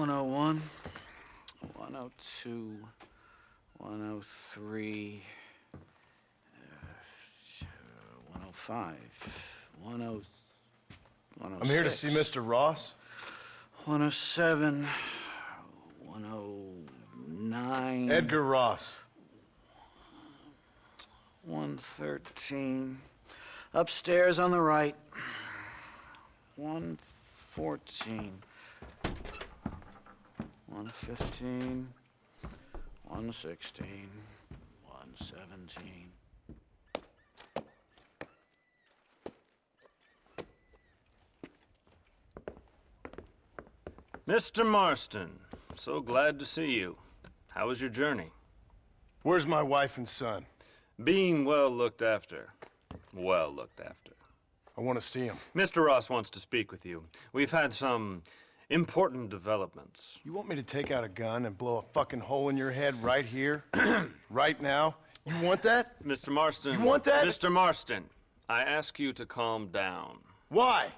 101, 102, 103, 105, 106. I'm here to see Mr. Ross. 107, 109. Edgar Ross. 113. Upstairs on the right. 114. 115. 116. 117. Mr. Marston, so glad to see you. How was your journey? Where's my wife and son? Being well looked after. Well looked after. I want to see him. Mr. Ross wants to speak with you. We've had some important developments. You want me to take out a gun and blow a fucking hole in your head right here? Right now? You want that? Mr. Marston. You want that? Mr. Marston, I ask you to calm down. Why?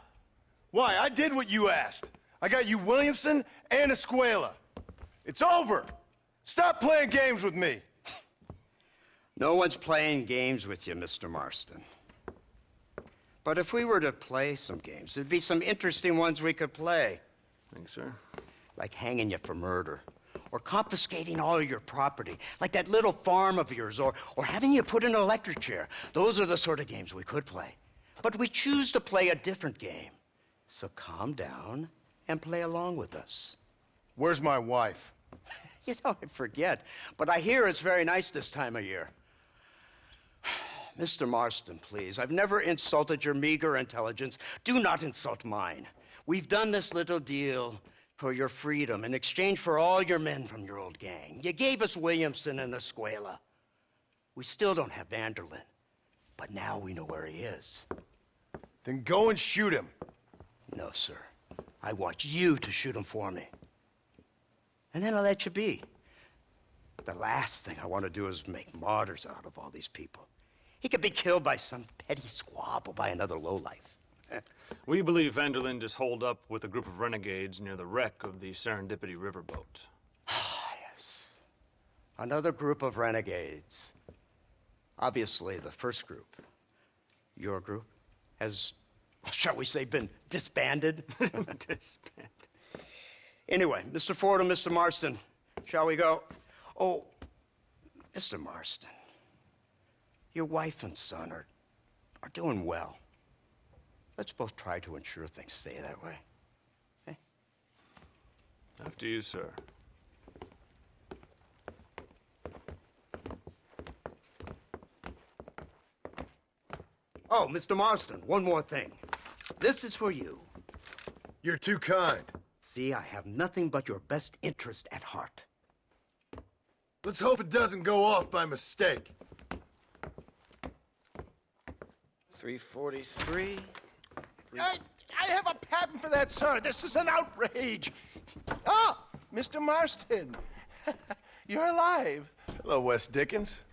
Why? I did what you asked. I got you Williamson and Escuela. It's over. Stop playing games with me. No one's playing games with you, Mr. Marston. But if we were to play some games, there'd be some interesting ones we could play. Thanks, sir. Like hanging you for murder, or confiscating all of your property, like that little farm of yours, or having you put in an electric chair. Those are the sort of games we could play. But we choose to play a different game. So calm down and play along with us. Where's my wife? You know, I forget, but I hear it's very nice this time of year. Mr. Marston, please, I've never insulted your meager intelligence. Do not insult mine. We've done this little deal for your freedom in exchange for all your men from your old gang. You gave us Williamson and Escuela. We still don't have Vanderlyn, but now we know where he is. Then go and shoot him. No, sir. I want you to shoot him for me. And then I'll let you be. The last thing I want to do is make martyrs out of all these people. He could be killed by some petty squabble by another lowlife. We believe Vanderlyn is holed up with a group of renegades near the wreck of the Serendipity riverboat. Ah, yes. Another group of renegades. Obviously, the first group, your group, has, shall we say, been disbanded? Disbanded. Anyway, Mr. Ford and Mr. Marston, shall we go? Oh, Mr. Marston, your wife and son are doing well. Let's both try to ensure things stay that way. Okay? After you, sir. Oh, Mr. Marston, one more thing. This is for you. You're too kind. See, I have nothing but your best interest at heart. Let's hope it doesn't go off by mistake. 343. I have a patent for that, sir. This is an outrage. Ah, Mr. Marston. You're alive. Hello, Wes Dickens.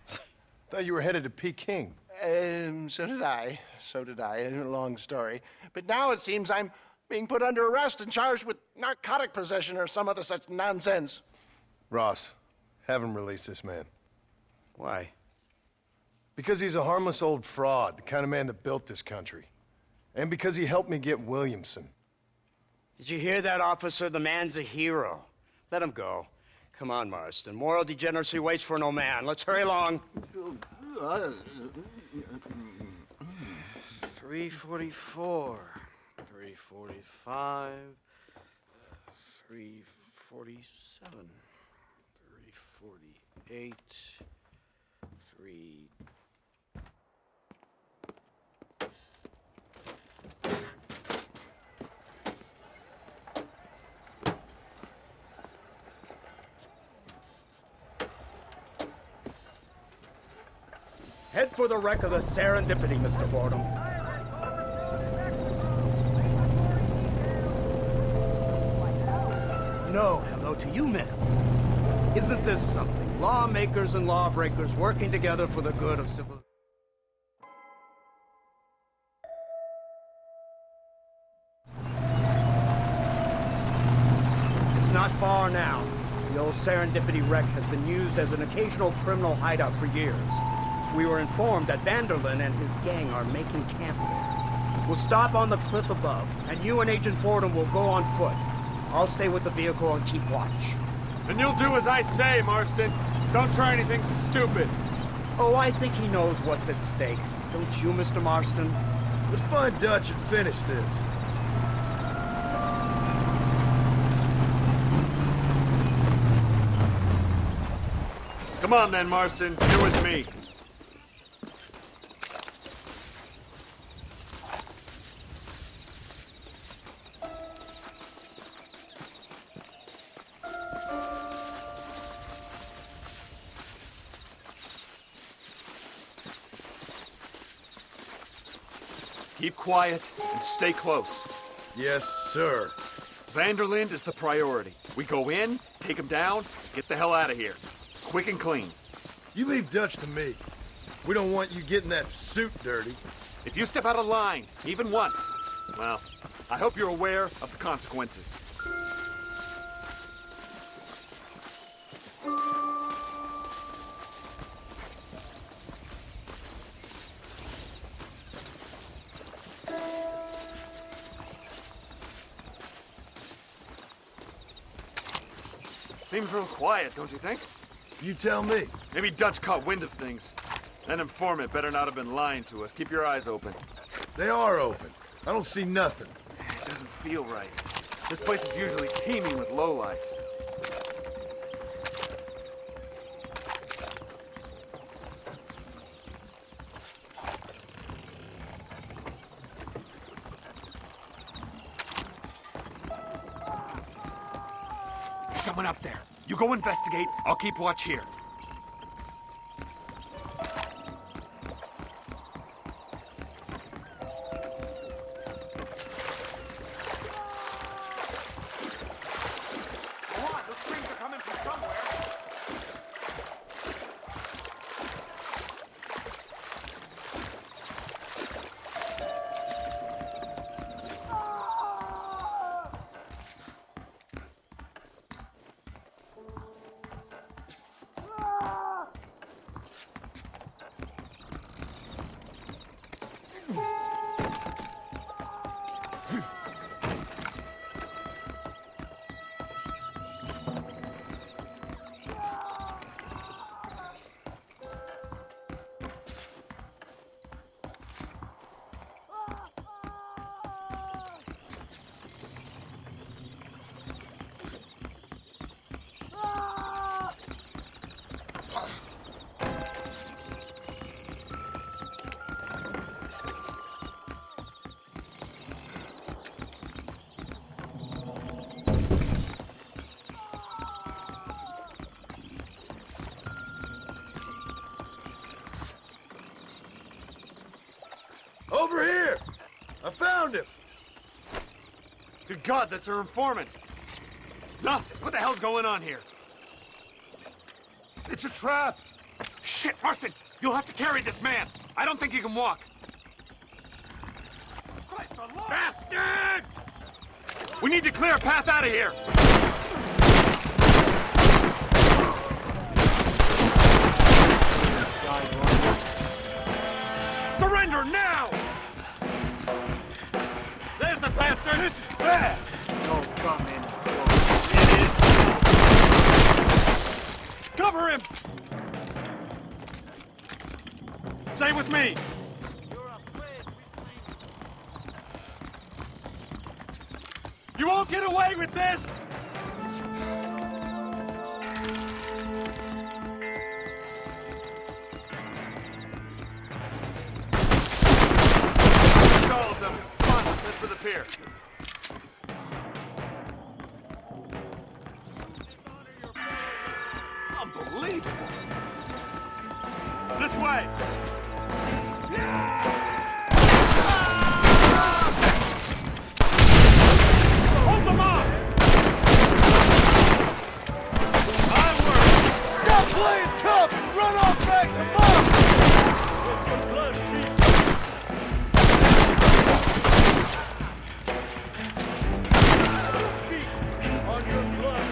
Thought you were headed to Peking. So did I. So did I. A long story. But now it seems I'm being put under arrest and charged with narcotic possession or some other such nonsense. Ross, have him release this man. Why? Because he's a harmless old fraud, the kind of man that built this country. And because he helped me get Williamson. Did you hear that, officer? The man's a hero. Let him go. Come on, Marston. Moral degeneracy waits for no man. Let's hurry along. 344. 345. 347. 348. 3... Head for the wreck of the Serendipity, Mr. Fordham. No, hello to you, miss. Isn't this something? Lawmakers and lawbreakers working together for the good of civil... It's not far now. The old Serendipity wreck has been used as an occasional criminal hideout for years. We were informed that Vanderlyn and his gang are making camp there. We'll stop on the cliff above, and you and Agent Fordham will go on foot. I'll stay with the vehicle and keep watch. And you'll do as I say, Marston. Don't try anything stupid. Oh, I think he knows what's at stake. Don't you, Mr. Marston? Let's find Dutch and finish this. Come on then, Marston. You're with me. Keep quiet and stay close. Yes, sir. Vanderlyn is the priority. We go in, take him down, get the hell out of here. Quick and clean. You leave Dutch to me. We don't want you getting that suit dirty. If you step out of line, even once, well, I hope you're aware of the consequences. Seems real quiet, don't you think? You tell me. Maybe Dutch caught wind of things. That informant better not have been lying to us. Keep your eyes open. They are open. I don't see nothing. It doesn't feel right. This place is usually teeming with lowlifes. There's someone up there. You go investigate. I'll keep watch here. Over here! I found him! Good God, that's our informant. Gnosis, what the hell's going on here? It's a trap! Shit, Marston! You'll have to carry this man. I don't think he can walk. Bastard! We need to clear a path out of here. Surrender now! There's the bastard! This is bad! No comment. Cover him! Stay with me! You won't get away with this! All of them. Come on, let's head for the pier. Unbelievable! This way! Hold them off! I work! Stop playing tough and run off back to mom! On your blood!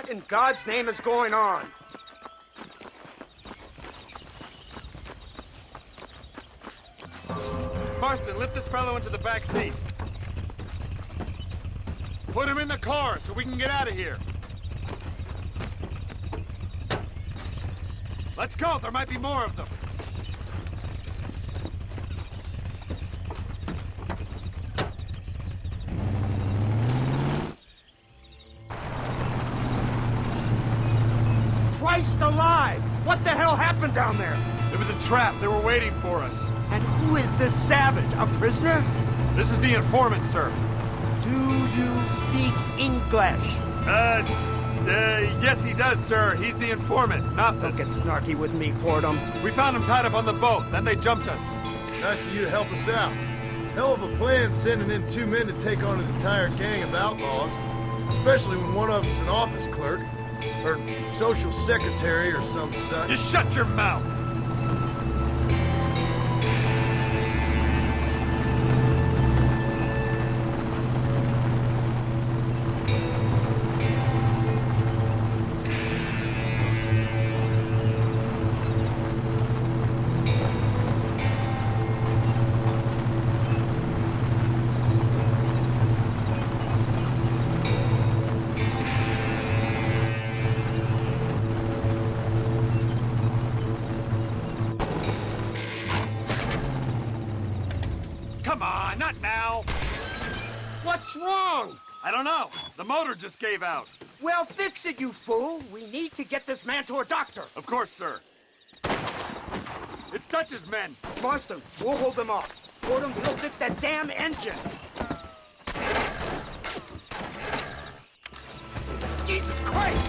in God's name is going on? Marston, lift this fellow into the back seat. Put him in the car so we can get out of here. Let's go, there might be more of them. Christ alive! What the hell happened down there? It was a trap, they were waiting for us. And who is this savage? A prisoner? This is the informant, sir. Do you speak English? Yes he does, sir. He's the informant, Nastas. Don't get snarky with me, Fordham. We found him tied up on the boat, then they jumped us. Nice of you to help us out. Hell of a plan sending in 2 men to take on an entire gang of outlaws. Especially when one of them's an office clerk. Or social secretary or some such. You shut your mouth! Come on, not now! What's wrong? I don't know. The motor just gave out. Well, fix it, you fool. We need to get this man to a doctor. Of course, sir. It's Dutch's men. Marston, we'll hold them off. Fordham, we'll fix that damn engine. Jesus Christ!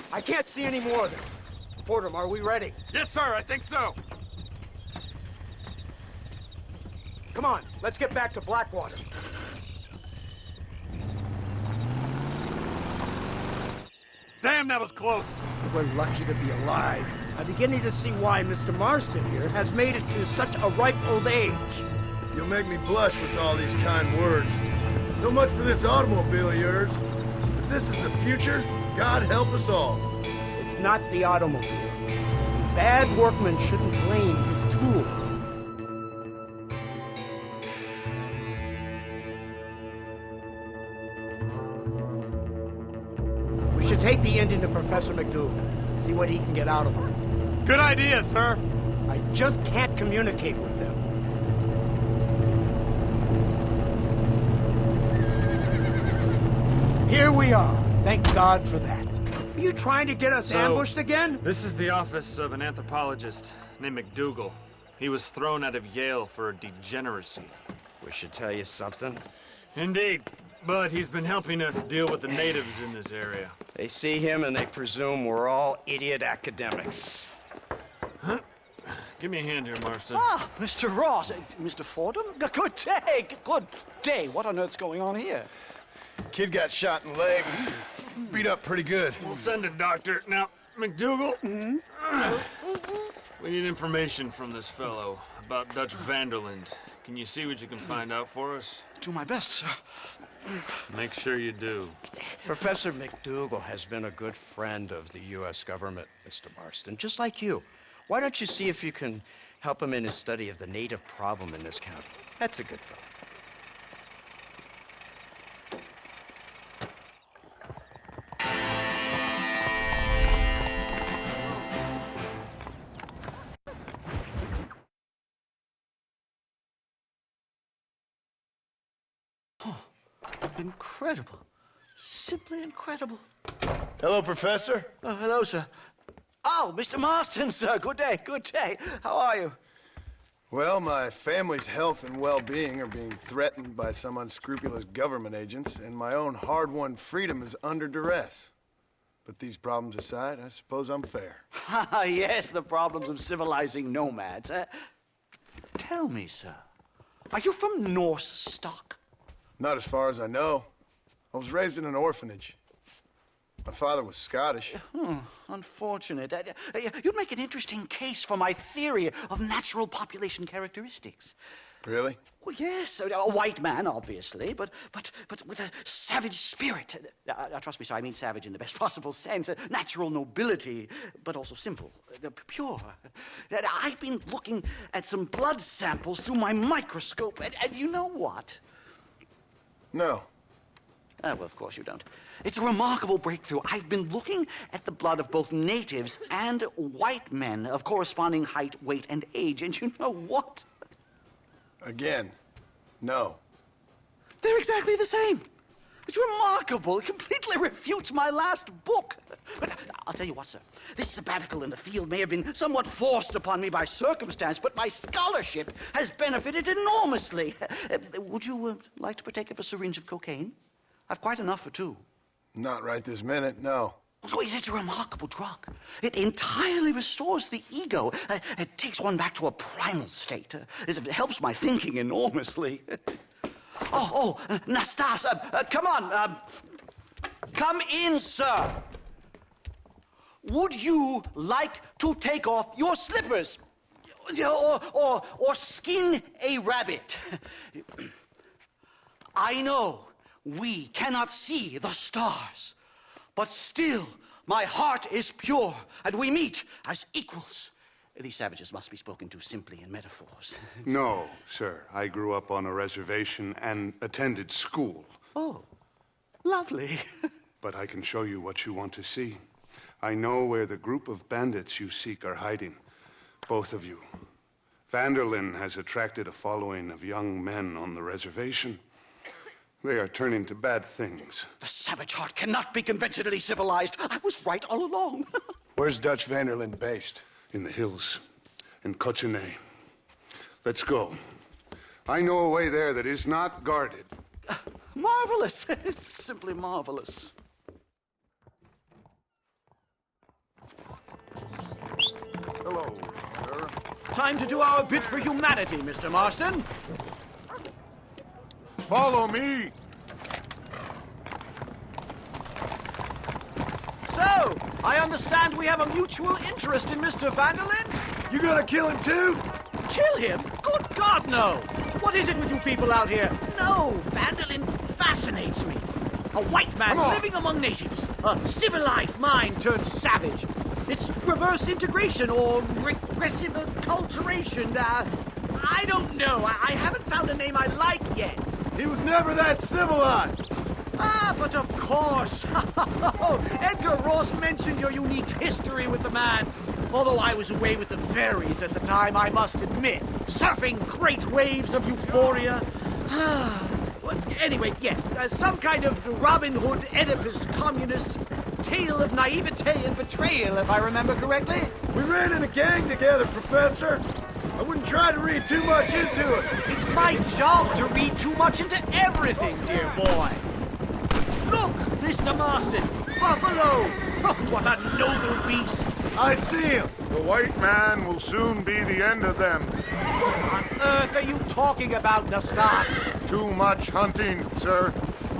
I can't see any more of them. Fordham, are we ready? Yes, sir, I think so. Come on, let's get back to Blackwater. Damn, that was close. We're lucky to be alive. I'm beginning to see why Mr. Marston here has made it to such a ripe old age. You'll make me blush with all these kind words. So much for this automobile of yours. If this is the future, God help us all. It's not the automobile. Bad workmen shouldn't blame his tools. We should take the Indian to Professor McDougal. See what he can get out of him. Good idea, sir. I just can't communicate with them. Here we are. Thank God for that. Are you trying to get us ambushed again? This is the office of an anthropologist named McDougal. He was thrown out of Yale for degeneracy. We should tell you something. Indeed, but he's been helping us deal with the natives in this area. They see him and they presume we're all idiot academics. Huh? Give me a hand here, Marston. Ah, Mr. Ross. Mr. Fordham? Good day. Good day. What on earth's going on here? Kid got shot in the leg. Beat up pretty good. We'll send a doctor. Now, McDougal, we need information from this fellow about Dutch Vanderland. Can you see what you can find out for us? Do my best, sir. Make sure you do. Professor McDougal has been a good friend of the U.S. government, Mr. Marston, just like you. Why don't you see if you can help him in his study of the native problem in this county? That's a good fellow. Incredible. Simply incredible. Hello, Professor. Hello, sir. Oh, Mr. Marston, sir. Good day, good day. How are you? Well, my family's health and well-being are being threatened by some unscrupulous government agents, and my own hard-won freedom is under duress. But these problems aside, I suppose I'm fair. Yes, the problems of civilizing nomads. Tell me, sir, are you from Norse stock? Not as far as I know. I was raised in an orphanage. My father was Scottish. Unfortunate. You'd make an interesting case for my theory of natural population characteristics. Really? Well, yes, a white man, obviously, but with a savage spirit. Trust me, sir, I mean savage in the best possible sense. Natural nobility, but also simple, pure. I've been looking at some blood samples through my microscope, and you know what? No. Well, of course you don't. It's a remarkable breakthrough. I've been looking at the blood of both natives and white men of corresponding height, weight, and age, and you know what? Again, no. They're exactly the same. It's remarkable. It completely refutes my last book. But I'll tell you what, sir. This sabbatical in the field may have been somewhat forced upon me by circumstance, but my scholarship has benefited enormously. Would you like to partake of a syringe of cocaine? I've quite enough for two. Not right this minute, no. So it's a remarkable drug. It entirely restores the ego. It takes one back to a primal state. It helps my thinking enormously. Nastas, come on. Come in, sir. Would you like to take off your slippers? Or skin a rabbit? I know we cannot see the stars, but still my heart is pure, and we meet as equals. These savages must be spoken to simply in metaphors. No, sir. I grew up on a reservation and attended school. Oh, lovely. But I can show you what you want to see. I know where the group of bandits you seek are hiding. Both of you. Vanderlyn has attracted a following of young men on the reservation. They are turning to bad things. The savage heart cannot be conventionally civilized. I was right all along. Where's Dutch Vanderlyn based? In the hills, in Cochene. Let's go. I know a way there that is not guarded. Marvelous. It's simply marvelous. Hello, sir. Time to do our bit for humanity, Mr. Marston. Follow me! So, I understand we have a mutual interest in Mr. Vanderlyn? You gonna kill him too? Kill him? Good God, no! What is it with you people out here? No, Vanderlyn fascinates me. A white man living among natives. A civilized mind turned savage. It's reverse integration or regressive acculturation. I don't know. I haven't found a name I like yet. He was never that civilized! But of course. Edgar Ross mentioned your unique history with the man. Although I was away with the fairies at the time, I must admit. Surfing great waves of euphoria. Anyway, yes. Some kind of Robin Hood, Oedipus, communist tale of naivete and betrayal, if I remember correctly. We ran in a gang together, Professor. I wouldn't try to read too much into it. It's my job to read too much into everything, dear boy. Look, Mr. Marston, buffalo. Oh, what a noble beast. I see him. The white man will soon be the end of them. What on earth are you talking about, Nastas? Too much hunting, sir.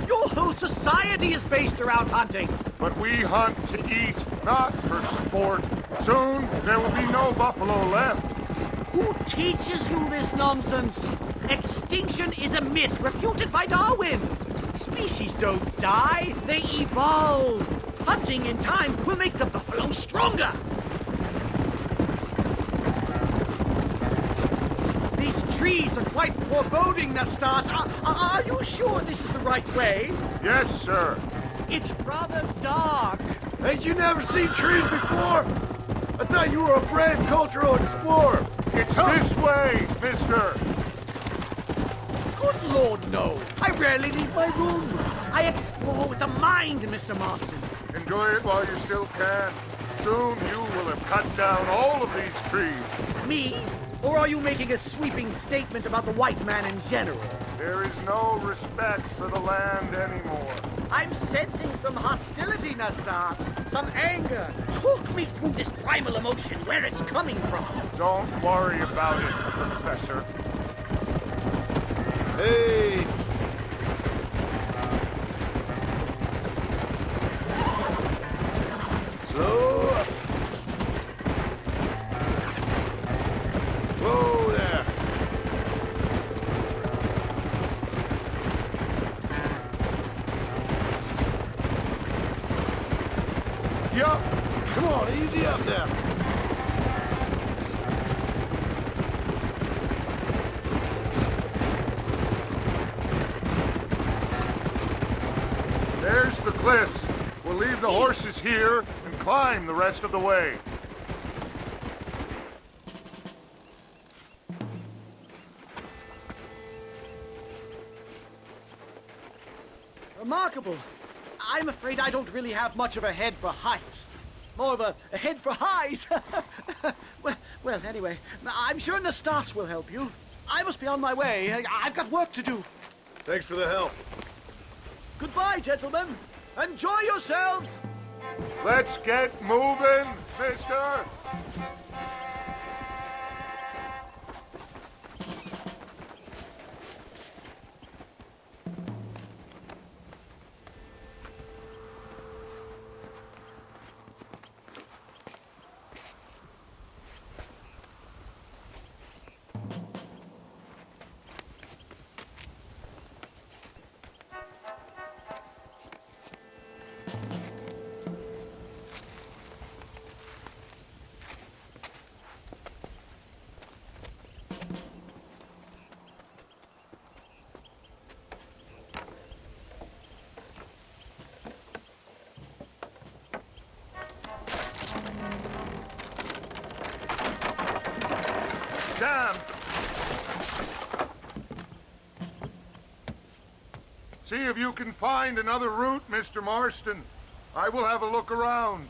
Your whole society is based around hunting. But we hunt to eat, not for sport. Soon there will be no buffalo left. Who teaches you this nonsense? Extinction is a myth refuted by Darwin. Species don't die, they evolve. Hunting in time will make the buffalo stronger. These trees are quite foreboding, Nastas. Are you sure this is the right way? Yes, sir. It's rather dark. Ain't you never seen trees before? I thought you were a brave cultural explorer. It's this way, mister. Good Lord, no. I rarely leave my room. I explore with the mind, Mr. Marston. Enjoy it while you still can. Soon you will have cut down all of these trees. Me? Or are you making a sweeping statement about the white man in general? There is no respect for the land anymore. I'm sensing some hostility, Nastas. Some anger. Talk me through this primal emotion, where it's coming from. Don't worry about it, Professor. Hey! Slow up. Whoa there. Yup. Come on, easy up now. There's the cliffs. We'll leave the horses here and climb the rest of the way. Remarkable. I'm afraid I don't really have much of a head for heights. More of a head for highs. well, anyway, I'm sure Nastas will help you. I must be on my way. I've got work to do. Thanks for the help. Goodbye, gentlemen. Enjoy yourselves. Let's get moving, mister. Damn! See if you can find another route, Mr. Marston. I will have a look around.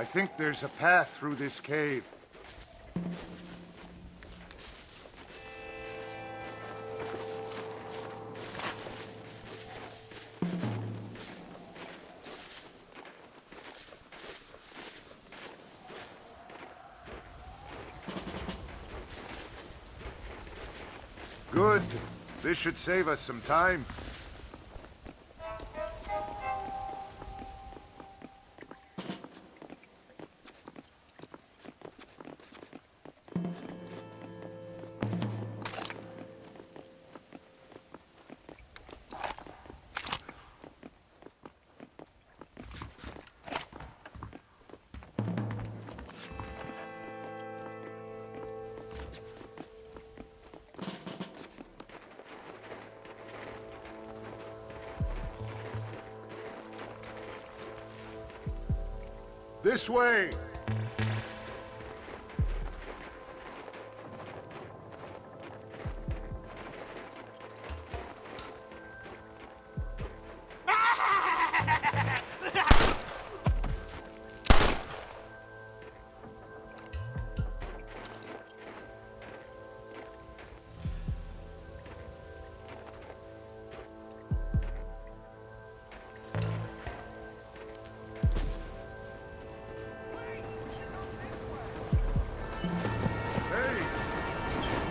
I think there's a path through this cave. Good. This should save us some time. This way!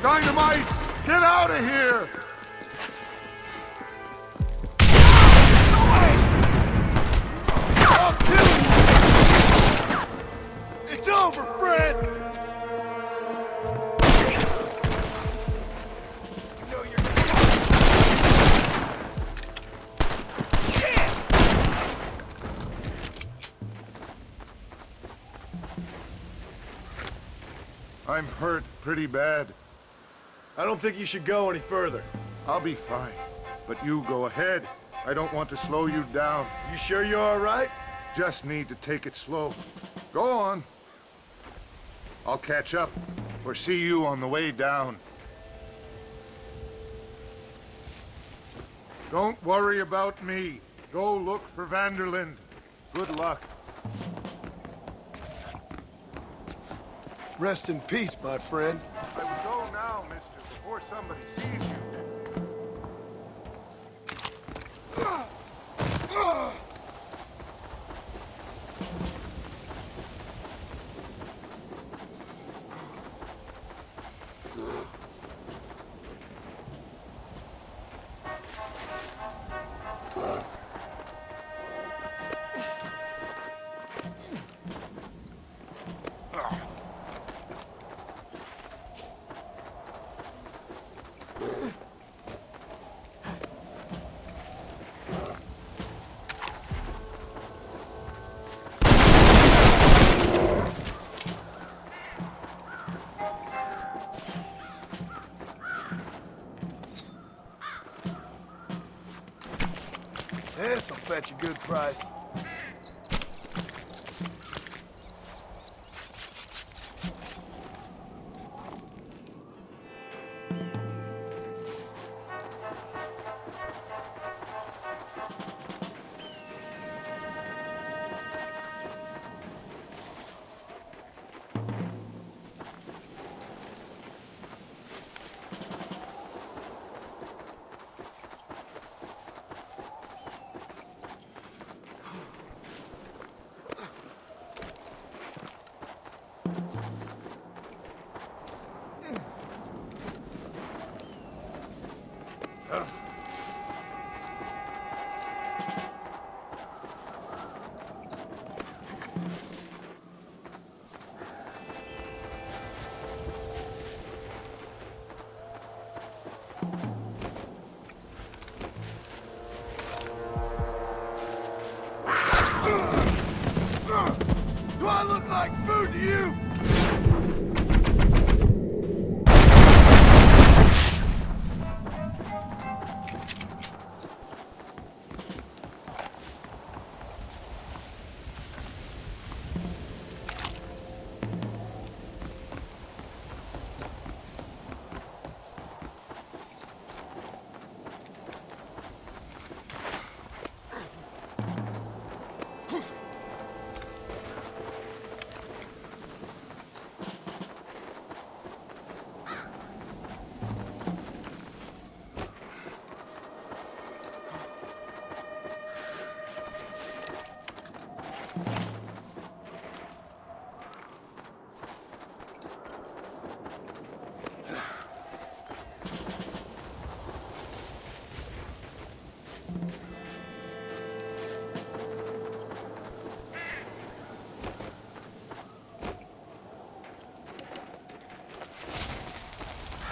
Dynamite! Get out of here! I'll kill you! It's over, Fred! I'm hurt pretty bad. I don't think you should go any further. I'll be fine. But you go ahead. I don't want to slow you down. You sure you're all right? Just need to take it slow. Go on. I'll catch up, or see you on the way down. Don't worry about me. Go look for Vanderland. Good luck. Rest in peace, my friend. I will go now, mister, before somebody sees you. This'll fetch a good price. Do I look like food to you?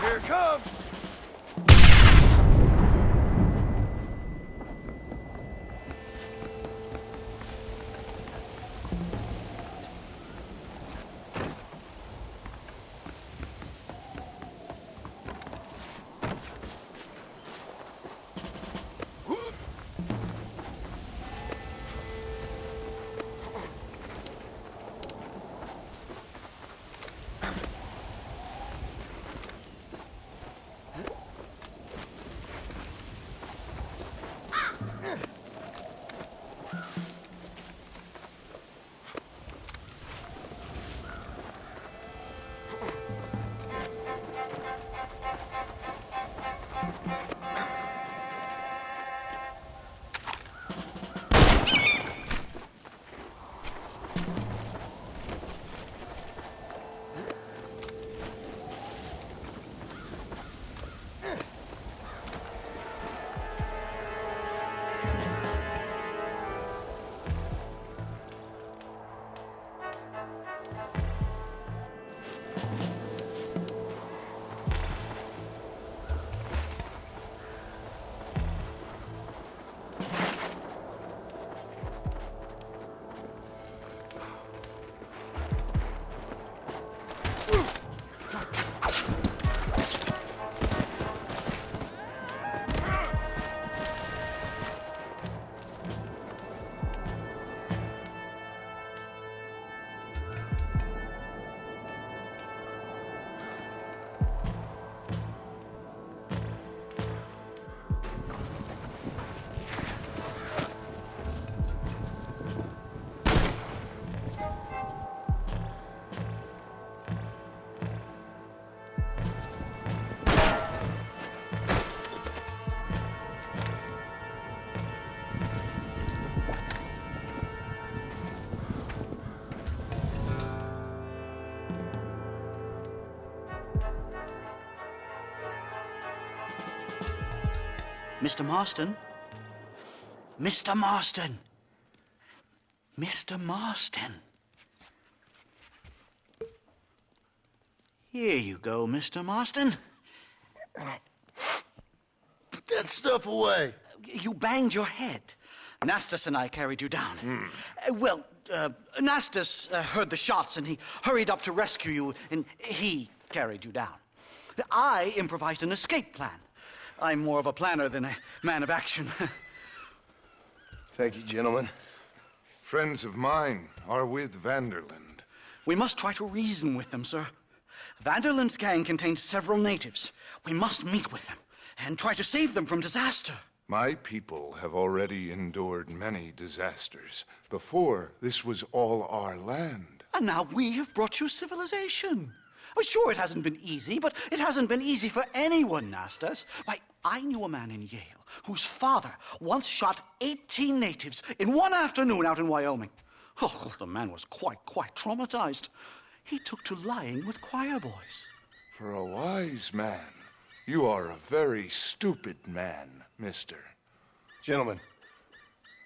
Here it comes! Mr. Marston? Mr. Marston! Mr. Marston! Here you go, Mr. Marston. Put that stuff away. You banged your head. Nastas and I carried you down. Nastas heard the shots and he hurried up to rescue you, and he carried you down. I improvised an escape plan. I'm more of a planner than a man of action. Thank you, gentlemen. Friends of mine are with Vanderland. We must try to reason with them, sir. Vanderland's gang contains several natives. We must meet with them and try to save them from disaster. My people have already endured many disasters. Before, this was all our land. And now we have brought you civilization. Well, sure, it hasn't been easy, but it hasn't been easy for anyone, Nastas. Why, I knew a man in Yale whose father once shot 18 natives in one afternoon out in Wyoming. Oh, the man was quite traumatized. He took to lying with choir boys. For a wise man, you are a very stupid man, mister. Gentlemen,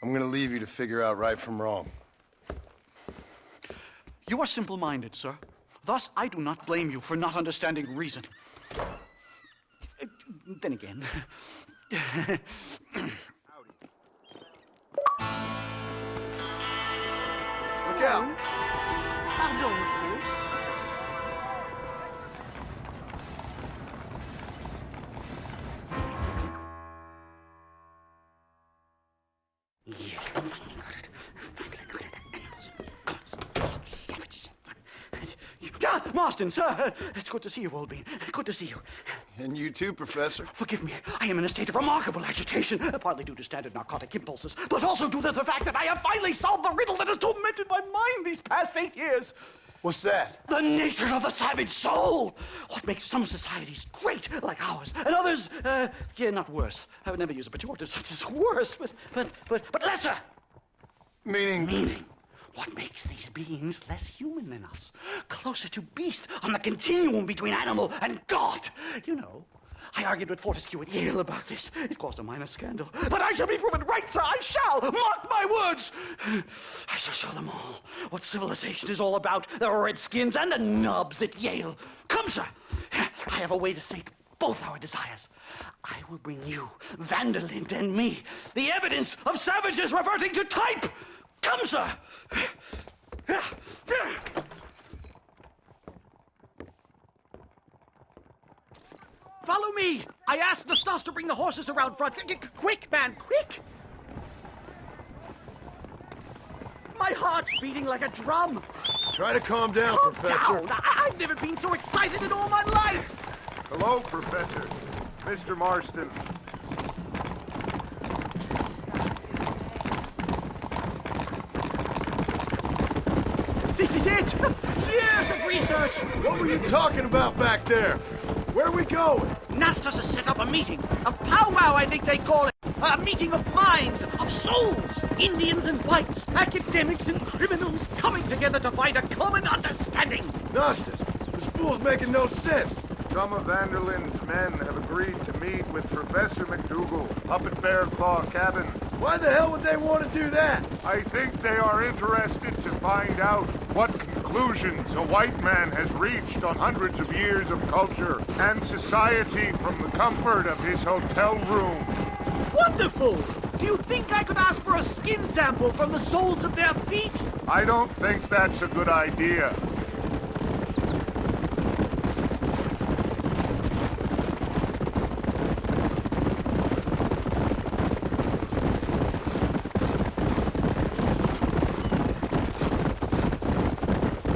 I'm gonna leave you to figure out right from wrong. You are simple-minded, sir. Thus, I do not blame you for not understanding reason. Then again... Look out! Pardon, monsieur. Yes, finally got it. Finally got it. God, savages. Marston, sir. It's good to see you, old bean. Good to see you. And you too, Professor. Forgive me. I am in a state of remarkable agitation, partly due to standard narcotic impulses, but also due to the fact that I have finally solved the riddle that has tormented my mind these past 8 years. What's that? The nature of the savage soul. What makes some societies great, like ours, and others, not worse. I would never use a pejorative such as worse, but lesser. Meaning. What makes these beings less human than us? Closer to beast on the continuum between animal and God. You know, I argued with Fortescue at Yale about this. It caused a minor scandal. But I shall be proven right, sir. I shall. Mark my words. I shall show them all what civilization is all about. The redskins and the nubs at Yale. Come, sir. I have a way to sate both our desires. I will bring you, Vanderland and me, the evidence of savages reverting to type. Come, sir! Follow me! I asked the Stas to bring the horses around front. Quick, man, quick! My heart's beating like a drum. Try to calm down, Calm Professor. down. I've never been so excited in all my life. Hello, Professor. Mr. Marston. This is it! Years of research! What were you talking about back there? Where are we going? Nastas has set up a meeting. A powwow, I think they call it. A meeting of minds, of souls. Indians and whites, academics and criminals coming together to find a common understanding. Nastas, this fool's making no sense. Some of Vanderland's men have agreed to meet with Professor McDougal up at Bear Claw Cabin. Why the hell would they want to do that? I think they are interested to find out what conclusions a white man has reached on hundreds of years of culture and society from the comfort of his hotel room. Wonderful! Do you think I could ask for a skin sample from the soles of their feet? I don't think that's a good idea.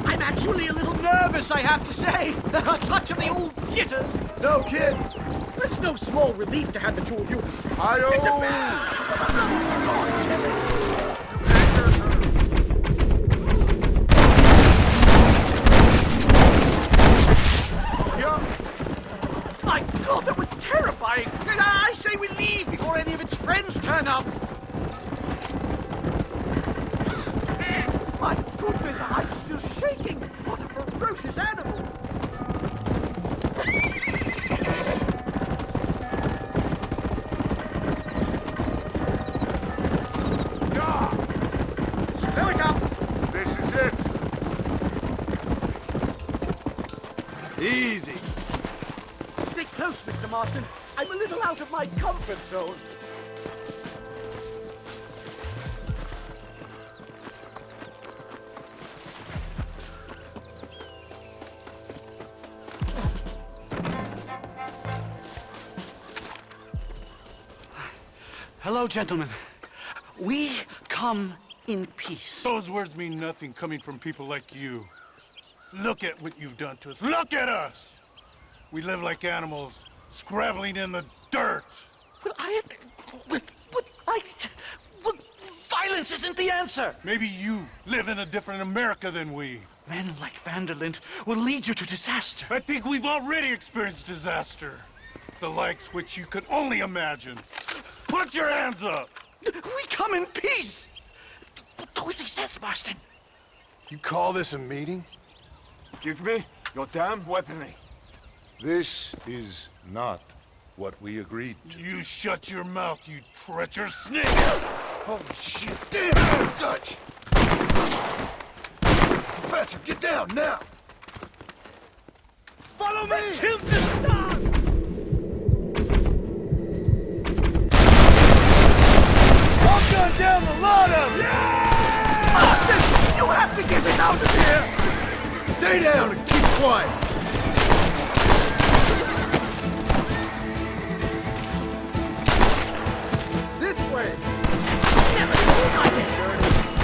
I'm actually a little nervous, I have to say. A touch of the old jitters. No kid. It's no small relief to have the two of you. Hi-yo! It's a God damn it. My God, that was terrifying! I say we leave before any of its friends turn up! My goodness, I'm still shaking! What a ferocious animal! Easy. Stay close, Mr. Marston. I'm a little out of my comfort zone. Hello, gentlemen. We come in peace. Those words mean nothing coming from people like you. Look at what you've done to us. Look at us! We live like animals, scrabbling in the dirt. Well, violence isn't the answer. Maybe you live in a different America than we. Men like Vanderlyn will lead you to disaster. I think we've already experienced disaster. The likes which you could only imagine. Put your hands up! We come in peace. Do as he says, Marston. You call this a meeting? Give me your damn weaponry. This is not what we agreed to. You shut your mouth, you treacherous snake! Holy shit! Damn it, Dutch! Professor, get down now! Follow me! Kill the star! I'll gun down the lot of them! Marston, you have to get us out of here! Stay down and keep quiet! This way!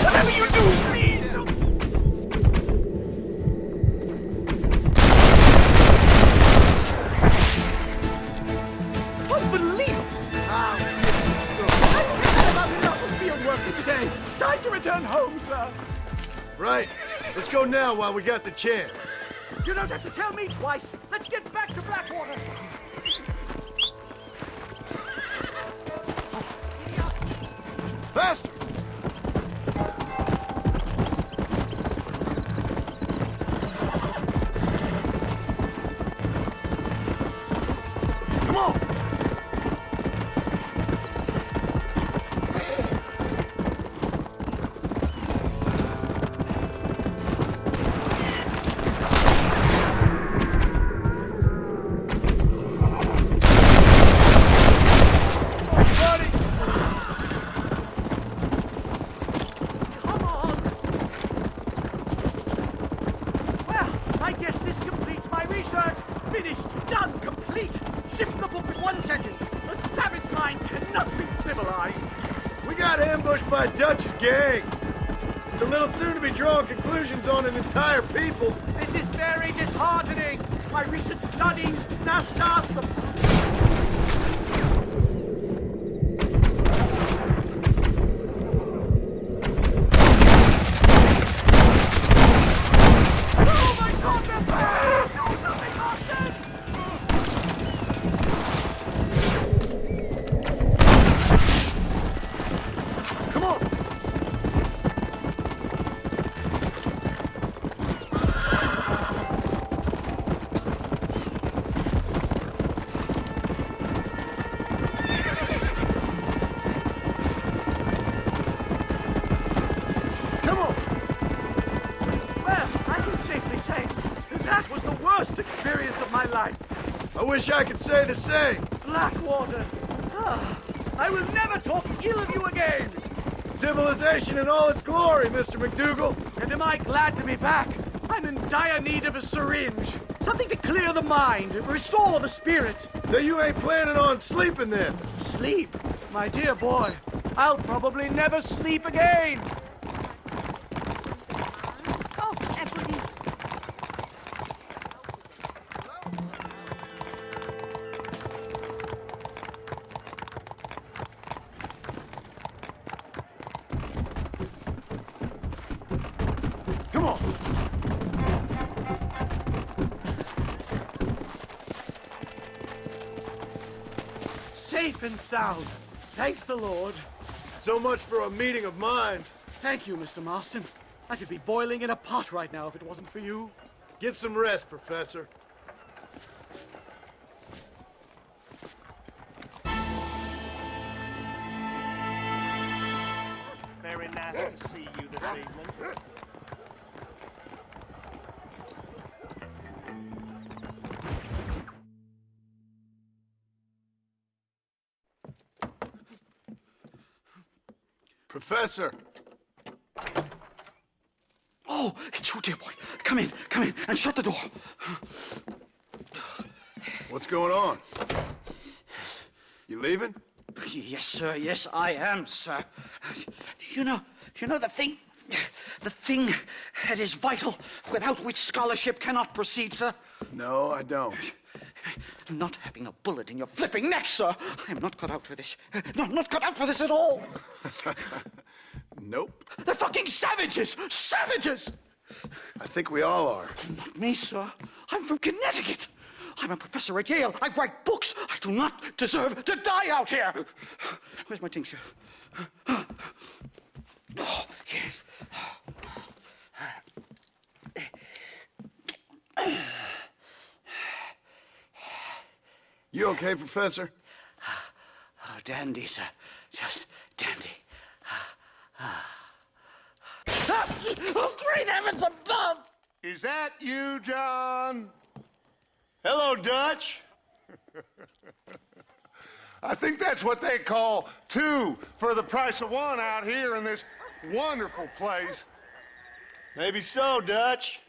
Whatever you do, please don't... Unbelievable! I've had about enough of field work for today. Time to return home, sir. Right. Let's go now while we got the chance. You don't have to tell me twice. Let's get back to Blackwater. Faster! Come on! By Dutch's gang. It's a little soon to be drawing conclusions on an entire people. This is very disheartening. My recent studies now start the... Oh my God, they're back! Do something, Marston! Come on! Come on! Well, I can safely say that was the worst experience of my life. I wish I could say the same. Blackwater. I will never talk ill of you again. Civilization in all its glory, Mr. McDougal. And am I glad to be back? I'm in dire need of a syringe. Something to clear the mind, restore the spirit. So you ain't planning on sleeping then? Sleep? My dear boy, I'll probably never sleep again. Oh, everybody. Come on! Safe and sound. Thank the Lord. So much for a meeting of minds. Thank you, Mr. Marston. I could be boiling in a pot right now if it wasn't for you. Get some rest, Professor. Very nice to see you this evening. Professor! Oh, it's you, dear boy. Come in, and shut the door. What's going on? You leaving? Yes, sir. Yes, I am, sir. You know the thing that is vital, without which scholarship cannot proceed, sir? No, I don't. Not having a bullet in your flipping neck, sir. I am not cut out for this. No, I'm not cut out for this at all. Nope. They're fucking savages! Savages! I think we all are. Not me, sir. I'm from Connecticut. I'm a professor at Yale. I write books. I do not deserve to die out here. Where's my tincture? Oh, yes. You okay, Professor? Oh, dandy, sir. Just dandy. Oh, great heavens above! Is that you, John? Hello, Dutch. I think that's what they call two for the price of one out here in this wonderful place. Maybe so, Dutch.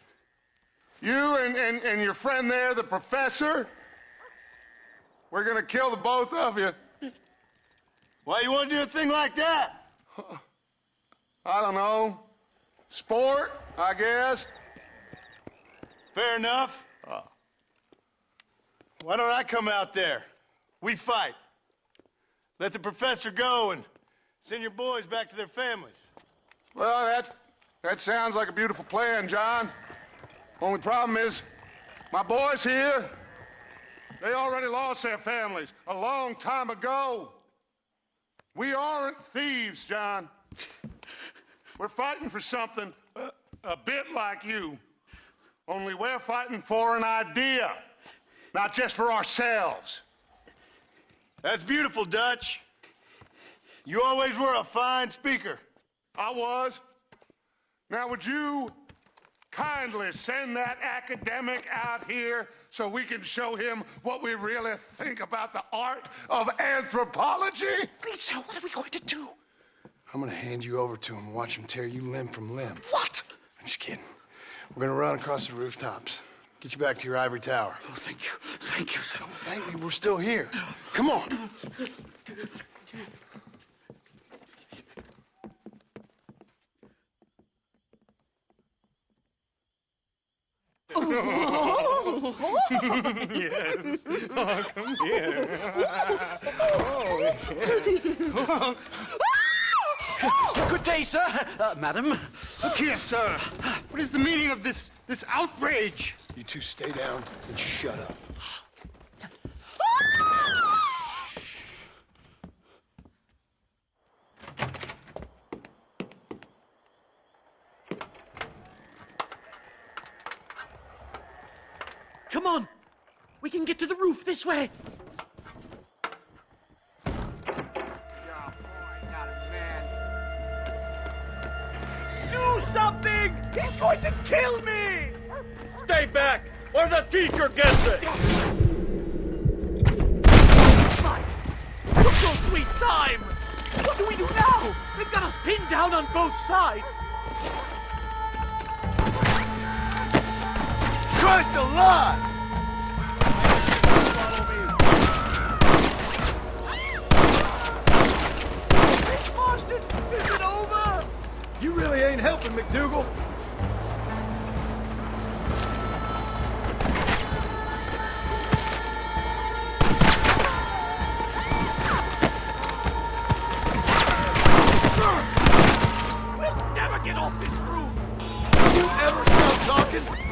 You and your friend there, the professor, we're gonna kill the both of you. Why you want to do a thing like that? I don't know. Sport, I guess. Fair enough. Why don't I come out there? We fight. Let the professor go and send your boys back to their families. Well, that sounds like a beautiful plan, John. Only problem is, my boys here, they already lost their families a long time ago. We aren't thieves, John. We're fighting for something a bit like you. Only we're fighting for an idea, not just for ourselves. That's beautiful, Dutch. You always were a fine speaker. I was. Now, would you kindly send that academic out here so we can show him what we really think about the art of anthropology? Please, sir, what are we going to do? I'm gonna hand you over to him and watch him tear you limb from limb. What? I'm just kidding. We're gonna run across the rooftops. Get you back to your ivory tower. Oh, thank you. Thank you, sir. Don't thank me, we're still here. Come on. Yes. Oh, come here. Good day, sir. Madam. Look here, sir. What is the meaning of this outrage? You two stay down and shut up. Come on! We can get to the roof this way! Do something! He's going to kill me! Stay back, or the teacher gets it! Mike! Took your sweet time! What do we do now? They've got us pinned down on both sides! Christ alive! Follow me! Hey, Marston! Is it over? You really ain't helping, McDougal. We'll never get off this roof! You ever stop talking? You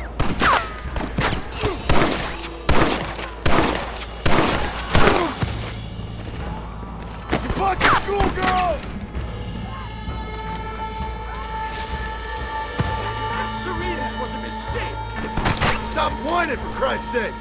bunch of schoolgirls! Serena's was a mistake! Stop whining, for Christ's sake!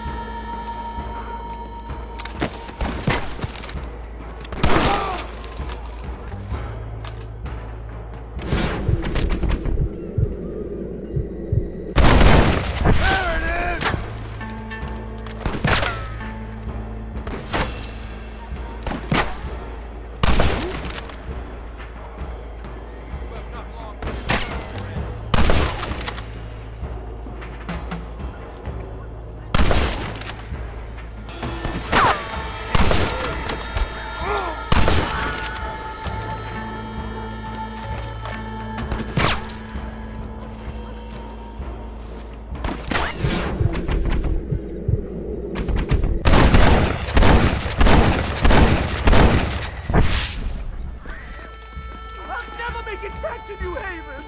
to New Haven.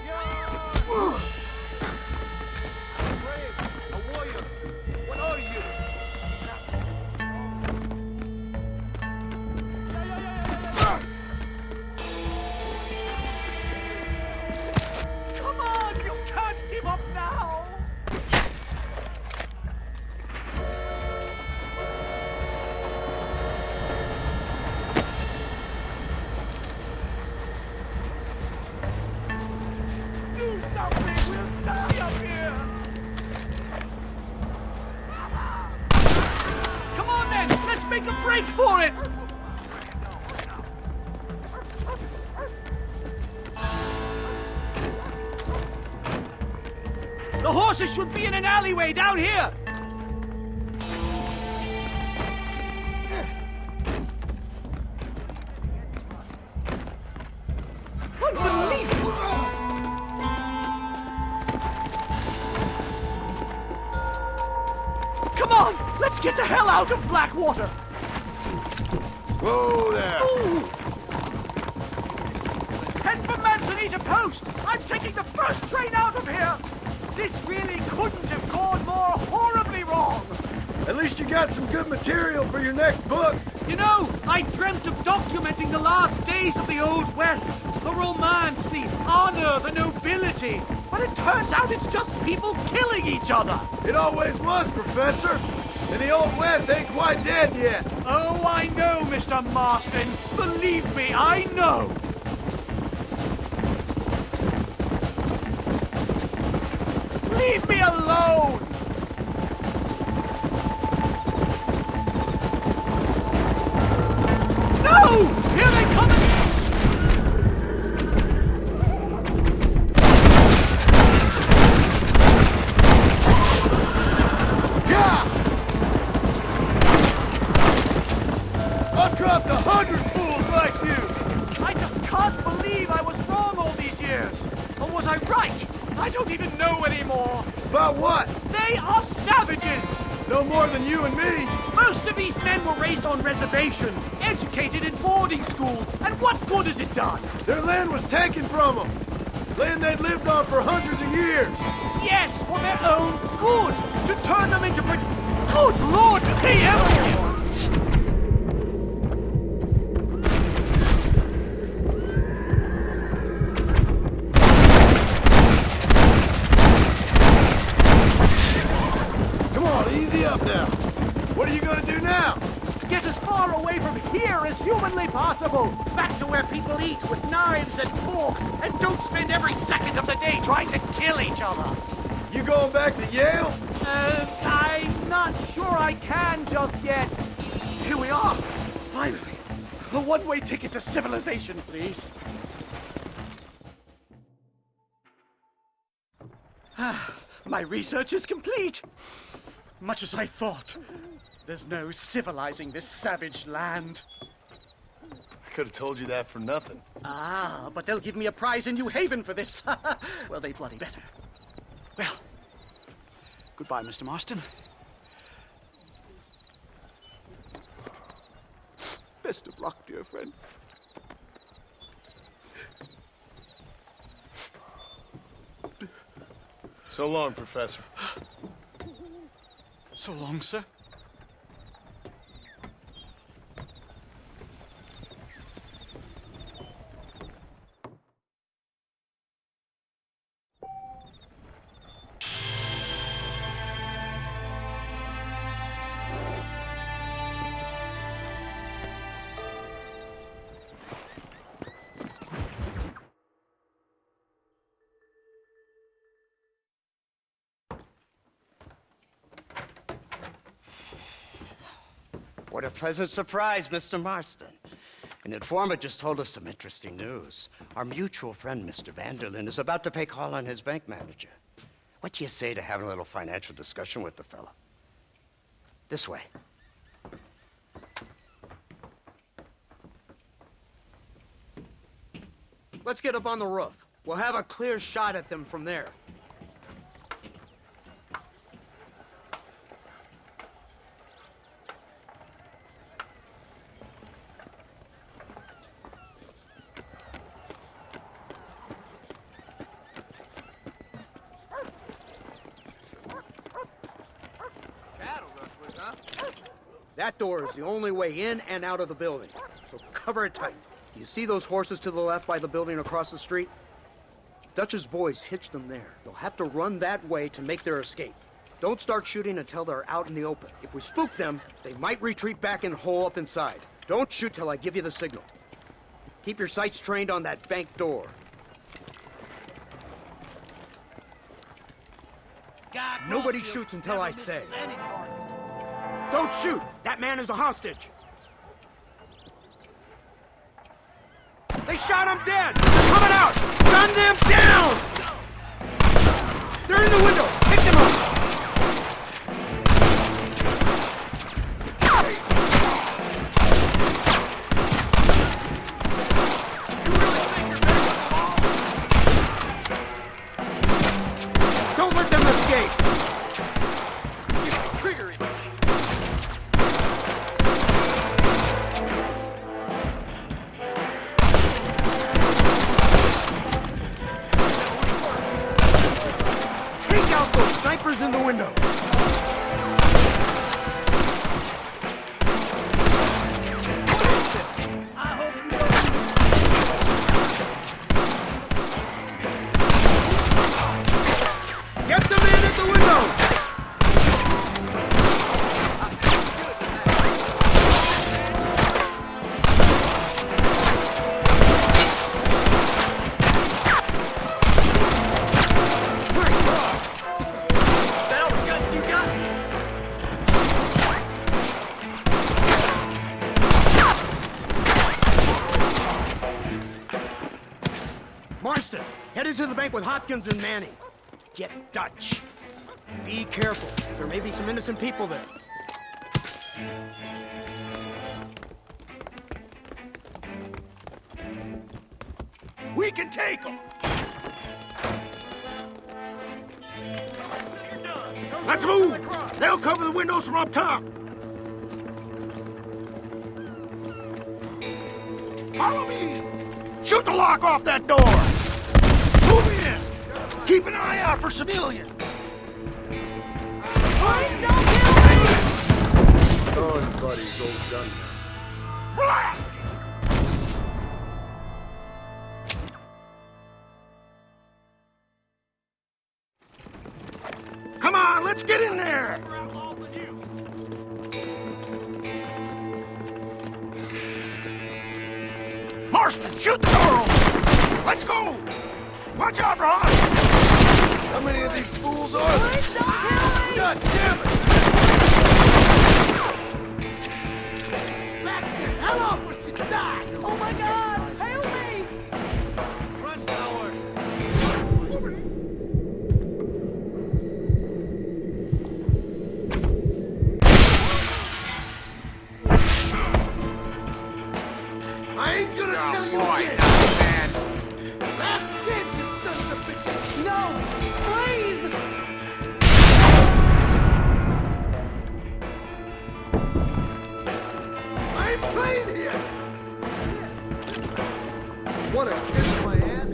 A warrior. What are you? Come on, you can't give up now. Do something, we'll die up here. Come on then, let's make a break for it. The horses should be in an alleyway down here! Unbelievable! Come on! Let's get the hell out of Blackwater! Whoa there. Ooh. Head for Manzanita Post! I'm taking the first train out of here! This really couldn't have gone more horribly wrong! At least you got some good material for your next book. You know, I dreamt of documenting the last days of the Old West. The romance, the honor, the nobility. But it turns out it's just people killing each other. It always was, Professor. And the Old West ain't quite dead yet. Oh, I know, Mr. Marston. Believe me, I know. Leave me alone! No! Here they come! Yeah! I've dropped 100 fools like you! I just can't believe I was wrong all these years. Or was I right? I don't even know anymore. About what? They are savages! No more than you and me. Most of these men were raised on reservations, educated in boarding schools, and what good has it done? Their land was taken from them. Land they'd lived on for hundreds of years. Yes, for their own good! To turn them into Good Lord, did they ever... Easy up now. What are you going to do now? Get as far away from here as humanly possible. Back to where people eat with knives and forks and don't spend every second of the day trying to kill each other. You going back to Yale? I'm not sure I can just yet. Here we are. Finally. A one-way ticket to civilization, please. My research is complete. Much as I thought. There's no civilizing this savage land. I could have told you that for nothing. Ah, but they'll give me a prize in New Haven for this. Well, they bloody better. Well, goodbye, Mr. Marston. Best of luck, dear friend. So long, Professor. So long, sir. What a pleasant surprise, Mr. Marston. An informant just told us some interesting news. Our mutual friend, Mr. Vanderlyn, is about to pay call on his bank manager. What do you say to having a little financial discussion with the fella? This way. Let's get up on the roof. We'll have a clear shot at them from there. That door is the only way in and out of the building, so cover it tight. Do you see those horses to the left by the building across the street? Dutch's boys hitched them there. They'll have to run that way to make their escape. Don't start shooting until they're out in the open. If we spook them, they might retreat back and hole up inside. Don't shoot till I give you the signal. Keep your sights trained on that bank door. Nobody shoots until I say. Don't shoot! That man is a hostage! They shot him dead! They're coming out! Gun them down! They're in the window! Pick them up! Don't let them escape! Trigger it. Take out those snipers in the window! Get them in at the window! Marston, head into the bank with Hopkins and Manning. Get Dutch. Be careful. There may be some innocent people there. We can take them! Let's move! They'll cover the windows from up top! Follow me! Shoot the lock off that door! Move in! Keep an eye out for civilians! Oh, his buddy's old gun now. Blast! Come on, let's get in there! Marston, shoot the door open! Let's go! Watch out, Ron! How many of these fools are there? God damn it! Back the hell up when you die! Oh my God! Help me! Run forward! I ain't gonna tell you again! Last chance, you sons of bitches! No! Please! I ain't playing here! What a kiss my ass!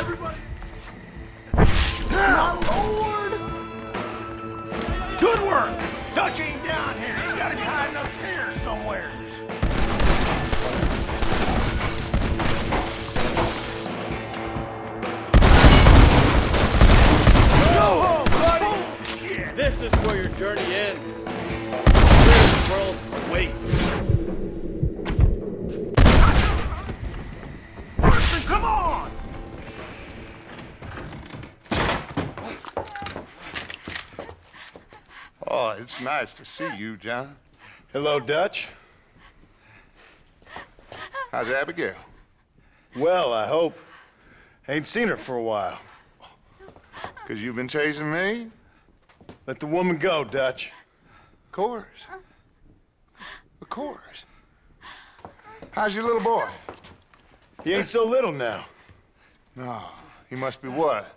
Everybody! Now, Lord! Good work! Dutch ain't down here. He's gotta be hiding upstairs somewhere. Go home, buddy! Oh, shit! This is where your journey ends. The world awaits. Marston, come on! Oh, it's nice to see you, John. Hello, Dutch. How's Abigail? Well, I hope. Ain't seen her for a while. 'Cause you've been chasing me? Let the woman go, Dutch. Of course. Of course. How's your little boy? He ain't so little now. No, he must be what?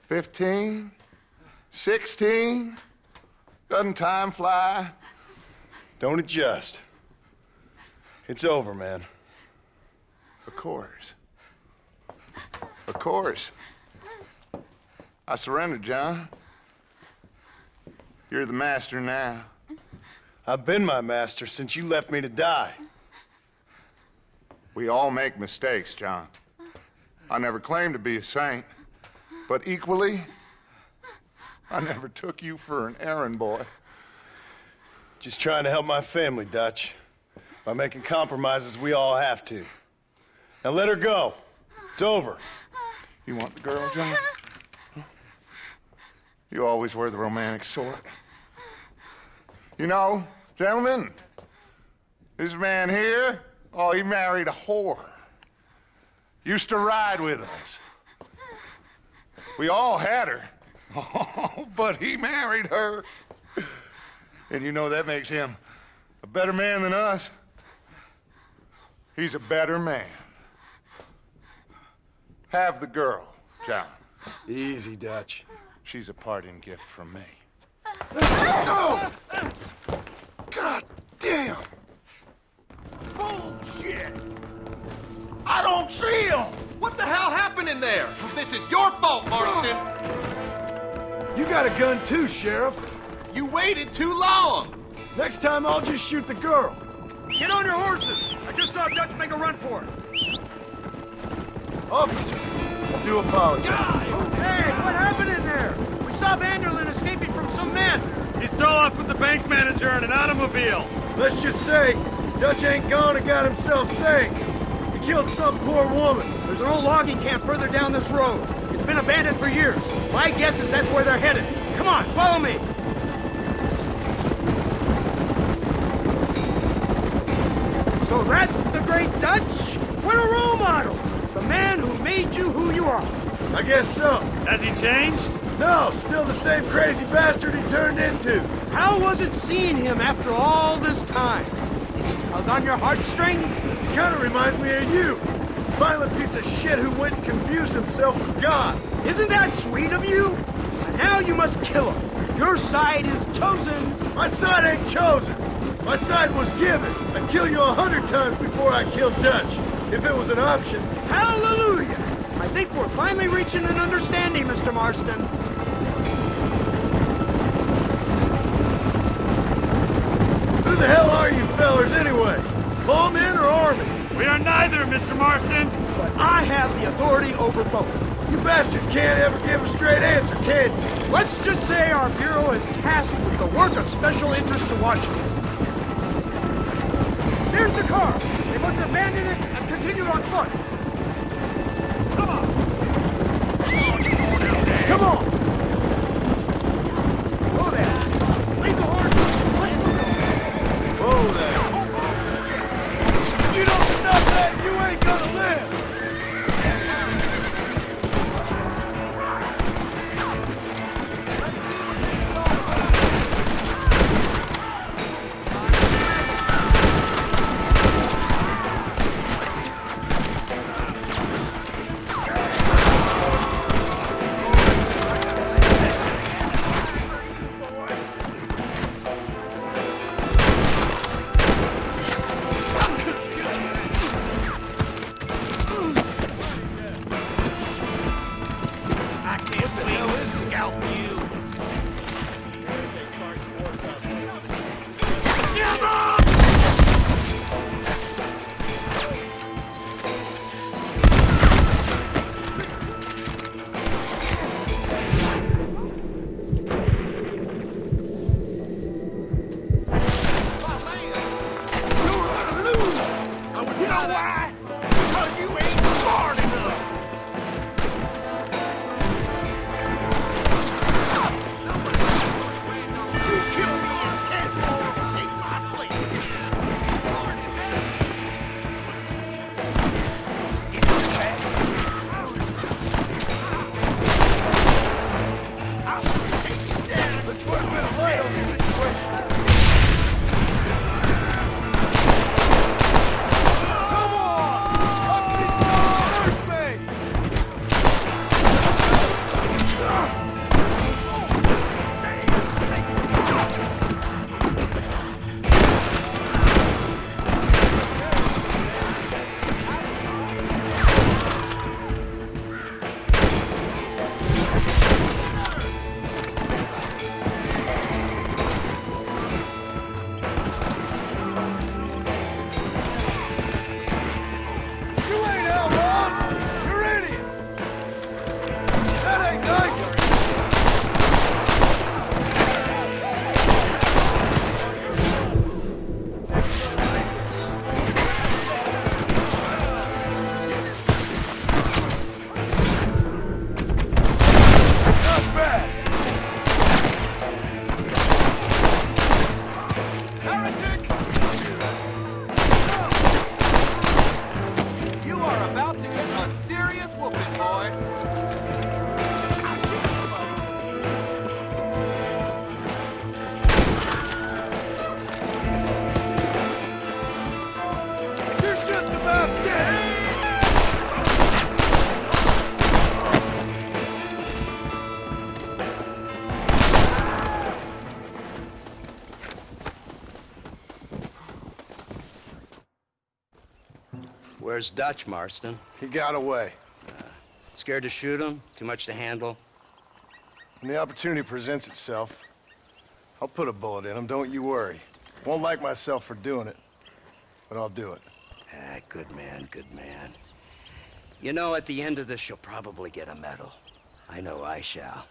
15? 16? Doesn't time fly? Don't adjust. It's over, man. Of course. Of course. I surrendered, John. You're the master now. I've been my master since you left me to die. We all make mistakes, John. I never claimed to be a saint, but equally, I never took you for an errand boy. Just trying to help my family, Dutch. By making compromises we all have to. Now let her go. It's over. You want the girl, John? You always were the romantic sort. You know, gentlemen, this man here, oh, he married a whore. Used to ride with us. We all had her. Oh, but he married her. And you know that makes him a better man than us. He's a better man. Have the girl, John. Easy, Dutch. She's a parting gift from me. Oh! God damn! Bullshit! I don't see him! What the hell happened in there? This is your fault, Marston! You got a gun too, Sheriff. You waited too long! Next time I'll just shoot the girl. Get on your horses! I just saw Dutch make a run for it. Officer, I do apologize. Hey, what happened in there? We saw Vanderlyn escaping from some men. He stole off with the bank manager in an automobile. Let's just say, Dutch ain't gone and got himself saved. He killed some poor woman. There's an old logging camp further down this road. It's been abandoned for years. My guess is that's where they're headed. Come on, follow me. So that's the great Dutch? What a role model! The man who made you who you are. I guess so. Has he changed? No, still the same crazy bastard he turned into. How was it seeing him after all this time? Did he tug on your heartstrings? Kind of reminds me of you. Violent piece of shit who went and confused himself with God. Isn't that sweet of you? And now you must kill him. Your side is chosen. My side ain't chosen. My side was given. I'd kill you 100 times before I killed Dutch, if it was an option. Hallelujah! I think we're finally reaching an understanding, Mr. Marston. Who the hell are you fellers anyway? Lawmen or Army? We are neither, Mr. Marston. But I have the authority over both. You bastards can't ever give a straight answer, can you? Let's just say our Bureau is tasked with the work of special interest to Washington. There's the car. They must abandon it and continue on foot. Come on. Come on. Whoa there. Leave the horse. Whoa there. You don't stop that, you ain't gonna live. Where's Dutch, Marston? He got away. Scared to shoot him? Too much to handle? When the opportunity presents itself, I'll put a bullet in him, don't you worry. Won't like myself for doing it, but I'll do it. Ah, good man, good man. You know, at the end of this, you'll probably get a medal. I know I shall.